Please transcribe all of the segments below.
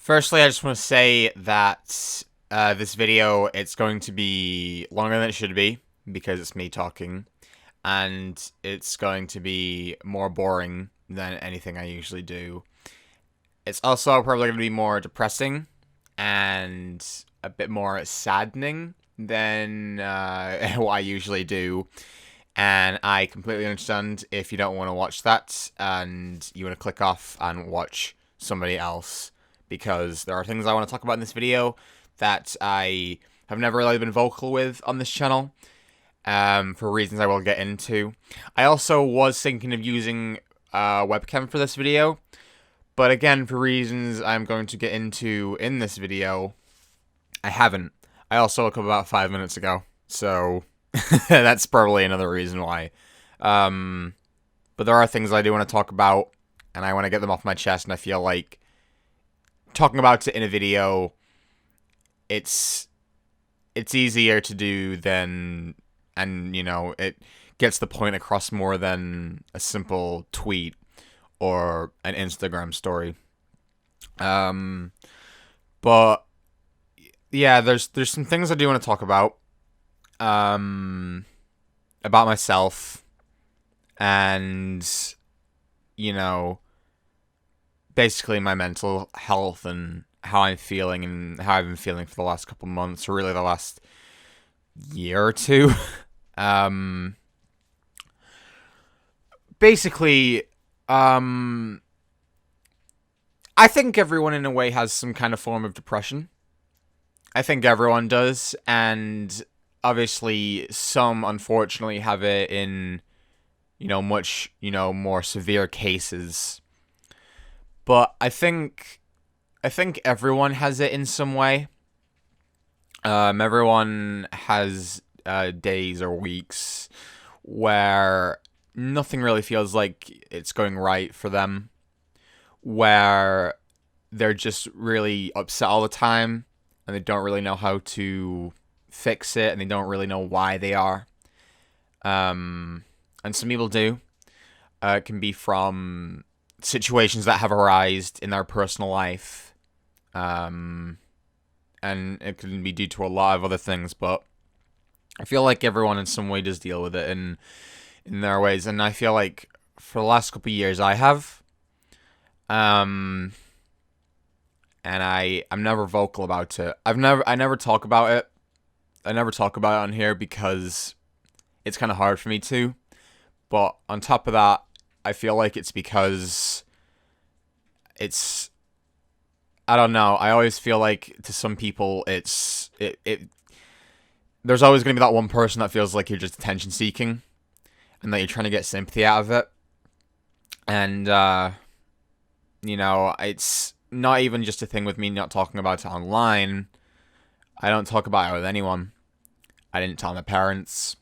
Firstly, I just want to say that this video, it's going to be longer than it should be because it's me talking, and it's going to be more boring than anything I usually do. It's also probably going to be more depressing and a bit more saddening than what I usually do. And I completely understand if you don't want to watch that and you want to click off and watch somebody else, because there are things I want to talk about in this video that I have never really been vocal with on this channel, for reasons I will get into. I also was thinking of using a webcam for this video, but again, for reasons I'm going to get into in this video, I haven't. I also woke up about 5 minutes ago, so that's probably another reason why. But there are things I do want to talk about, and I want to get them off my chest, and I feel like talking about it in a video, it's easier to do than, and it gets the point across more than a simple tweet or an Instagram story. But yeah, there's some things I do want to talk about myself, and basically my mental health and how I'm feeling and how I've been feeling for the last couple months, or really the last year or two. Basically, I think everyone in a way has some kind of form of depression. I think everyone does, and obviously some unfortunately have it in, much, more severe cases. But I think everyone has it in some way. Everyone has days or weeks where nothing really feels like it's going right for them, where they're just really upset all the time, and they don't really know how to fix it, and they don't really know why they are. And some people do. It can be from situations that have arisen in their personal life, and it can be due to a lot of other things. But I feel like everyone in some way does deal with it in their ways, and I feel like for the last couple of years I have. And I'm never vocal about it. I never talk about it. I never talk about it on here because it's kind of hard for me to. But on top of that, I feel like it's because I don't know. I always feel like to some people there's always going to be that one person that feels like you're just attention seeking and that you're trying to get sympathy out of it. And it's not even just a thing with me not talking about it online. I don't talk about it with anyone. I didn't tell my parents.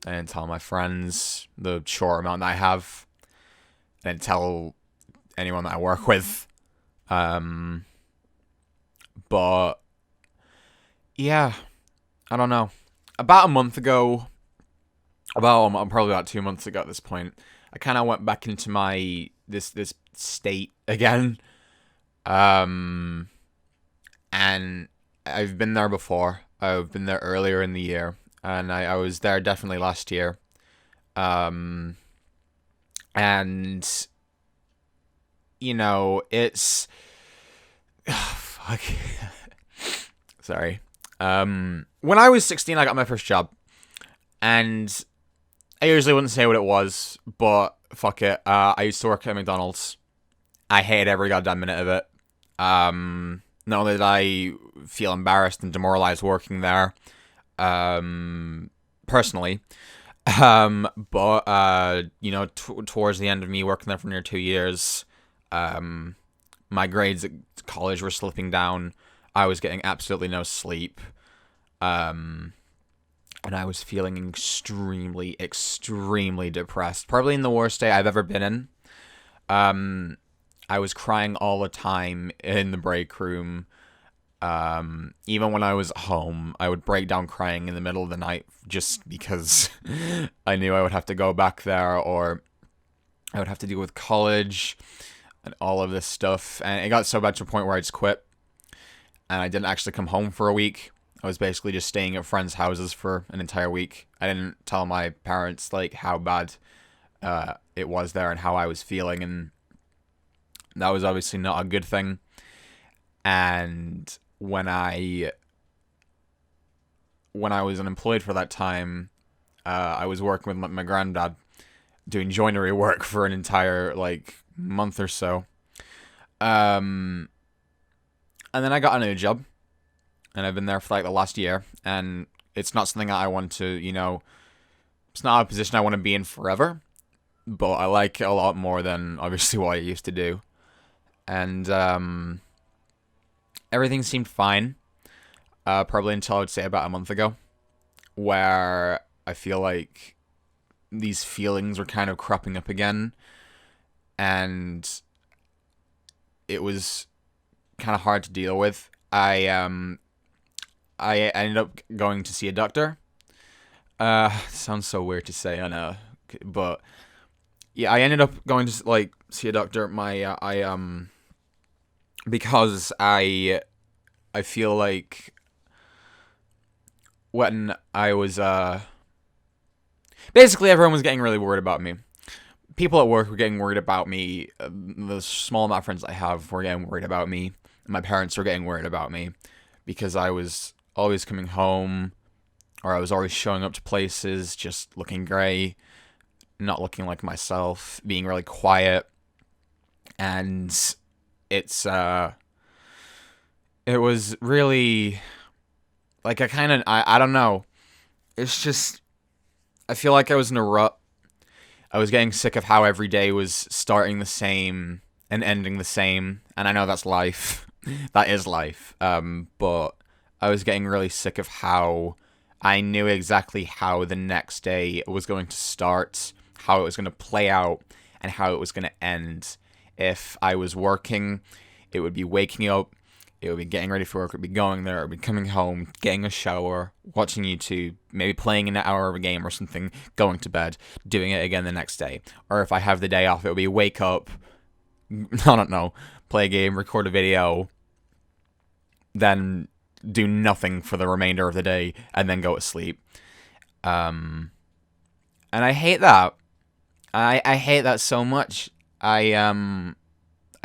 I didn't tell my friends the short amount that I have. I didn't tell anyone that I work with. But yeah, I don't know. About a month ago, probably about 2 months ago at this point, I kind of went back into my this state again. And I've been there before. I've been there earlier in the year, and I was there definitely last year. And it's fuck. Sorry. When I was 16, I got my first job, and I usually wouldn't say what it was, but fuck it. I used to work at McDonald's. I hated every goddamn minute of it. Not only did I feel embarrassed and demoralized working there, personally, but towards the end of me working there for near 2 years, my grades at college were slipping down. I was getting absolutely no sleep, and I was feeling extremely, extremely depressed. Probably in the worst day I've ever been in. I was crying all the time in the break room. Even when I was at home, I would break down crying in the middle of the night just because I knew I would have to go back there, or I would have to deal with college. and all of this stuff. And it got so bad to a point where I just quit. And I didn't actually come home for a week. I was basically just staying at friends' houses for an entire week. I didn't tell my parents, like, how bad it was there and how I was feeling. And that was obviously not a good thing. And when I was unemployed for that time, I was working with my granddad doing joinery work for an entire, like, month or so. And then I got a new job, and I've been there for, like, the last year, and it's not something that I want to, it's not a position I want to be in forever, but I like it a lot more than, obviously, what I used to do. And, everything seemed fine, probably until I would say about a month ago, where I feel like these feelings were kind of cropping up again, and it was kind of hard to deal with. I ended up going to see a doctor. Sounds so weird to say, I know, but yeah, I ended up going to, like, see a doctor. Because I feel like when I was basically everyone was getting really worried about me. People at work were getting worried about me. The small amount of friends I have were getting worried about me. My parents were getting worried about me because I was always coming home, or I was always showing up to places just looking grey, not looking like myself, being really quiet. And it was really, like, I don't know. It's just, I feel like I was in a rut. I was getting sick of how every day was starting the same and ending the same. And I know that's life. That is life. But I was getting really sick of how I knew exactly how the next day was going to start, how it was going to play out, and how it was going to end. If I was working, it would be waking up, it would be getting ready for work, it would be going there, it would be coming home, getting a shower, watching YouTube, maybe playing an hour of a game or something, going to bed, doing it again the next day. Or if I have the day off, it would be wake up, I don't know, play a game, record a video, then do nothing for the remainder of the day, and then go to sleep. And I hate that. I hate that so much. I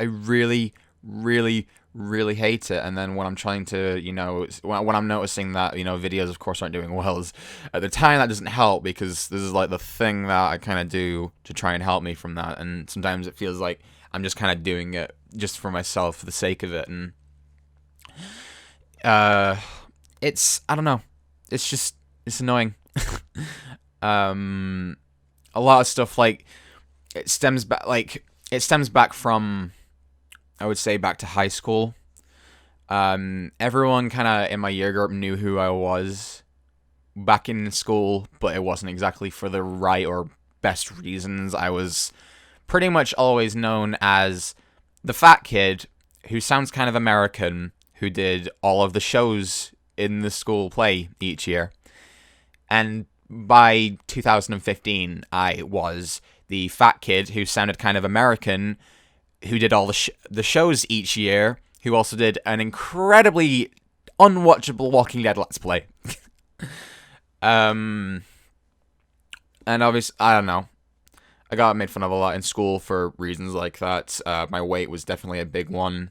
really, really, really hate it. And then when I'm trying to, when I'm noticing that, videos, of course, aren't doing well, at the time that doesn't help, because this is, like, the thing that I kind of do to try and help me from that. And sometimes it feels like I'm just kind of doing it just for myself, for the sake of it. And it's, I don't know. It's annoying. A lot of stuff, like, it stems back from, I would say, back to high school. Everyone kind of in my year group knew who I was back in school, but it wasn't exactly for the right or best reasons. I was pretty much always known as the fat kid who sounds kind of American, who did all of the shows in the school play each year. And by 2015, I was the fat kid who sounded kind of American, who did all the shows each year, who also did an incredibly unwatchable Walking Dead Let's Play. And obviously, I don't know. I got made fun of a lot in school for reasons like that. My weight was definitely a big one.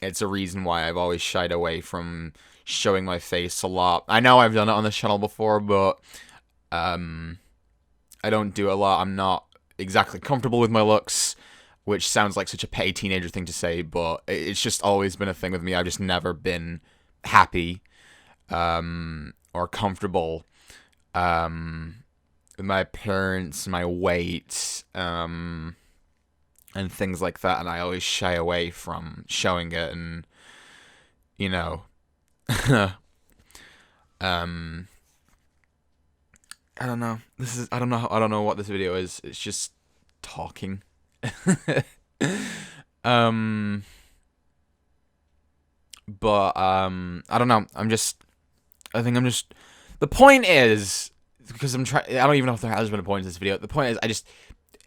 It's a reason why I've always shied away from showing my face a lot. I know I've done it on this channel before, but I don't do it a lot. I'm not exactly comfortable with my looks, which sounds like such a petty teenager thing to say, but it's just always been a thing with me. I've just never been happy or comfortable with my appearance, my weight, and things like that, and I always shy away from showing it. And I don't know. I don't know what this video is. It's just talking. But I don't know. I think I'm just, the point is, because I don't even know if there has been a point in this video. The point is,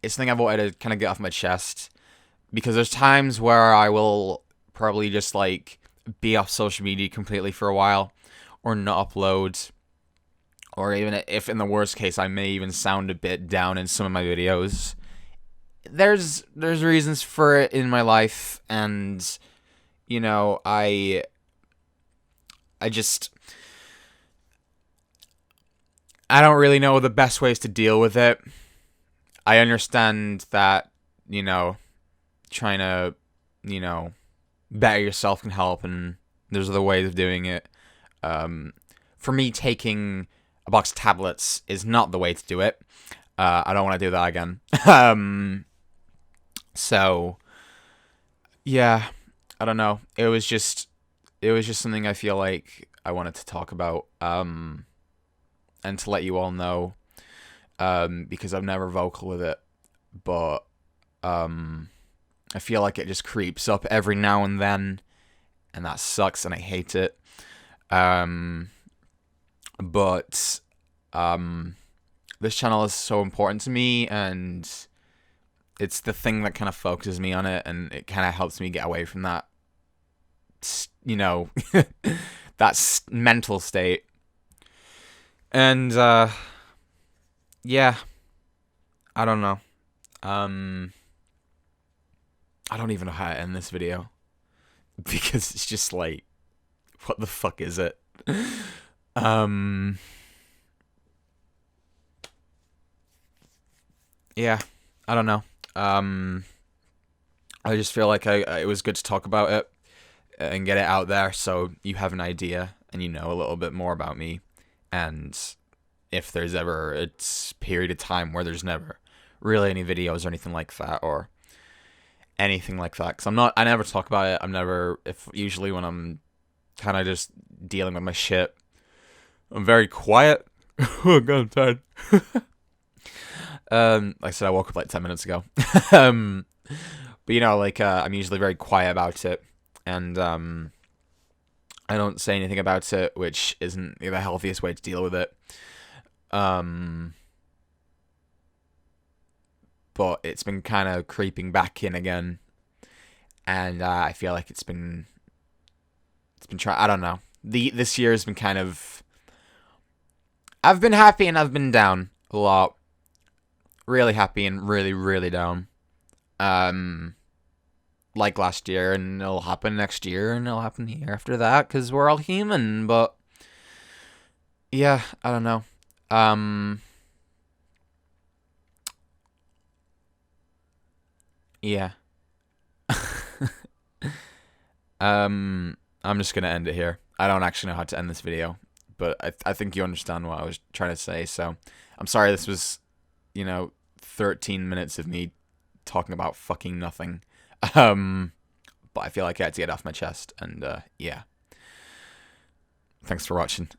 it's something I've wanted to kind of get off my chest, because there's times where I will probably just like be off social media completely for a while, or not upload, or even if in the worst case I may even sound a bit down in some of my videos. There's reasons for it in my life, and you know, I just I don't really know the best ways to deal with it. I understand that, you know, trying to, you know, better yourself can help, and there's other ways of doing it. For me, taking a box of tablets is not the way to do it. I don't want to do that again. So yeah, I don't know. It was just something I feel like I wanted to talk about, and to let you all know, because I'm never vocal with it, but I feel like it just creeps up every now and then, and that sucks, and I hate it. But this channel is so important to me, and it's the thing that kind of focuses me on it, and it kind of helps me get away from that, you know, that mental state. And yeah, I don't know. I don't even know how to end this video, because it's just like, what the fuck is it? Yeah, I don't know. I just feel like it was good to talk about it and get it out there, so you have an idea and you know a little bit more about me. And if there's ever a period of time where there's never really any videos or anything like that, or anything like that, because I never talk about it. Usually when I'm kind of just dealing with my shit, I'm very quiet. Oh god, I'm tired. Like I said, I woke up like 10 minutes ago. But you know, like, I'm usually very quiet about it, and I don't say anything about it, which isn't the healthiest way to deal with it. But it's been kind of creeping back in again, and I feel like it's been trying. I don't know. This year has been kind of. I've been happy and I've been down a lot. Really happy and really, really down. Like last year, and it'll happen next year, and it'll happen the year after that, because we're all human. But yeah, I don't know. Yeah. I'm just gonna end it here. I don't actually know how to end this video, but I think you understand what I was trying to say. So I'm sorry this was, 13 minutes of me talking about fucking nothing. But I feel like I had to get it off my chest, and yeah. Thanks for watching.